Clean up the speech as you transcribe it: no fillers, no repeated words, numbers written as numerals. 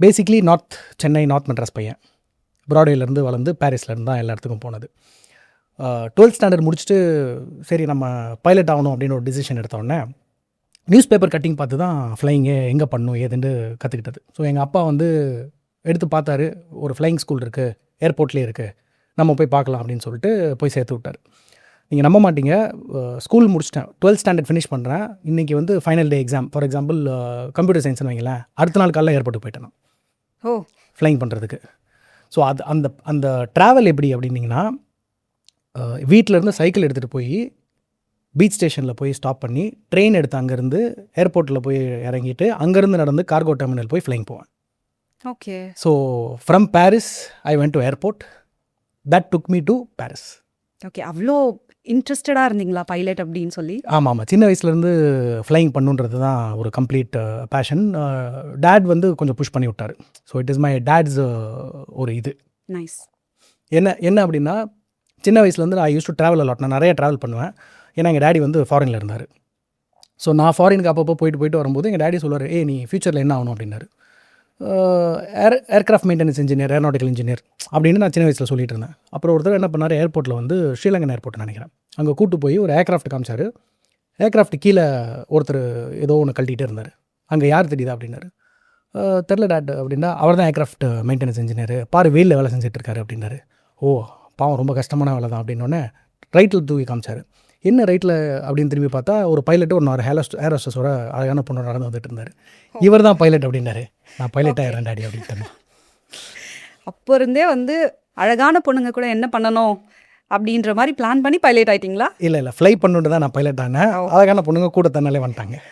Basically Chennai north Madras பையன். ப்ராட்வேலேருந்து வளர்ந்து பாரிஸ்லேருந்து தான் எல்லா இடத்துக்கும் போனது. 12th ஸ்டாண்டர்ட் முடிச்சுட்டு சரி நம்ம பைலட் ஆகணும் அப்படின்னு ஒரு டிசிஷன் எடுத்தோடனே நியூஸ் பேப்பர் கட்டிங் பார்த்து தான் ஃப்ளைங்கே எங்கே பண்ணணும் ஏதுன்னு கற்றுக்கிட்டது. ஸோ எங்கள் அப்பா வந்து எடுத்து பார்த்தாரு, ஒரு ஃப்ளைங் ஸ்கூல் இருக்குது, ஏர்போர்ட்லேயே இருக்குது, நம்ம போய் பார்க்கலாம் அப்படின்னு சொல்லிட்டு போய் சேர்த்து விட்டார். நீங்கள் நம்ப மாட்டீங்க, ஸ்கூல் முடிச்சிட்டேன், 12th ஸ்டாண்டர்ட் ஃபினிஷ் பண்ணுறேன். இன்றைக்கி வந்து final day exam. For example computer சயின்ஸ்னு வைங்களேன், அடுத்த நாள் காலையில் ஏர்போர்ட்டுக்கு போயிட்டேன் நான் ஓ ஃப்ளைங் பண்ணுறதுக்கு. ஸோ அது அந்த அந்த ட்ராவல் எப்படி அப்படின்னிங்கன்னா, வீட்டிலேருந்து சைக்கிள் எடுத்துகிட்டு போய் பீச் ஸ்டேஷனில் போய் ஸ்டாப் பண்ணி ட்ரெயின் எடுத்து அங்கேருந்து ஏர்போர்ட்டில் போய் இறங்கிட்டு அங்கேருந்து நடந்து கார்கோ டெர்மினல் போய் ஃப்ளைங் போவேன். Okay so from Paris I went to airport, that took me to Paris. Okay அவ்வளோ இன்ட்ரெஸ்டடாக இருந்தீங்களா பைலட் அப்படின்னு சொல்லி? ஆமாம், சின்ன வயசுலேருந்து ஃப்ளைங் பண்ணுன்றது தான் ஒரு கம்ப்ளீட் பேஷன். டேட் வந்து கொஞ்சம் புஷ் பண்ணி விட்டார். So it is my dates ஒரு இது. நைஸ். என்ன அப்படின்னா, சின்ன வயசுலேருந்து நான் யூஸ் டு ட்ராவல் அலாட். நான் நிறைய ட்ராவல் பண்ணுவேன். ஏன்னா எங்கள் டேடி வந்து ஃபாரினில் இருந்தார். ஸோ நான் ஃபாரினுக்கு அப்பப்போ போயிட்டு வரும்போது எங்கள் டேடி சொல்லுவார், நீ ஃப்யூச்சரில் என்ன ஆகணும் அப்படின்னாரு. Aircraft maintenance engineer, aeronautical engineer அப்படின்னு நான் சின்ன வயசில் சொல்லிட்டு இருந்தேன். அப்புறம் ஒருத்தர் என்ன பண்ணார், ஏர்போர்ட்டில் வந்து ஸ்ரீலங்கன் ஏர்போர்ட் நினைக்கிறேன், அங்கே கூட்டு போய் ஒரு ஏர்க்ராஃப்ட் காமிச்சார். ஏர்க்ராஃப்ட் கீழே ஒருத்தர் ஏதோ ஒன்று கழட்டிகிட்டே இருந்தார். அங்கே யார் தெரியுதா அப்படின்னாரு. தெரில டேட் அப்படின்னா, அவர் தான் ஏர்க்ராஃப்ட் மெயின்டெனன்ஸ் இன்ஜினியர், பாரு வெயிலில் வேலை செஞ்சுட்ருக்காரு அப்படின்னாரு. ஓ பாவம், ரொம்ப கஷ்டமான வேலை தான் அப்படின்னோடனே ரைட்டில் தூக்கி காமிச்சார். என்ன ரைட்டில் அப்படின்னு திரும்பி பார்த்தா ஒரு பைலட்டு ஒரு ஏர் ஹோஸ்டஸோட அழகான பொண்ணு நடந்து வந்துட்டு இருந்தார். இவர் தான் பைலட் அப்படின்னாரு. நான் பைலட் ஆகிறேன் டாடி அப்படின்ட்டேன். அப்போ இருந்தே வந்து அழகான பொண்ணுங்க கூட என்ன பண்ணணும் அப்படின்ற மாதிரி பிளான் பண்ணி பைலட் ஆயிட்டீங்களா? இல்லை ஃப்ளை பண்ணுட்டு தான் நான் பைலட் ஆனேன். அழகான பொண்ணுங்க கூட தன்னாலே வந்துட்டாங்க.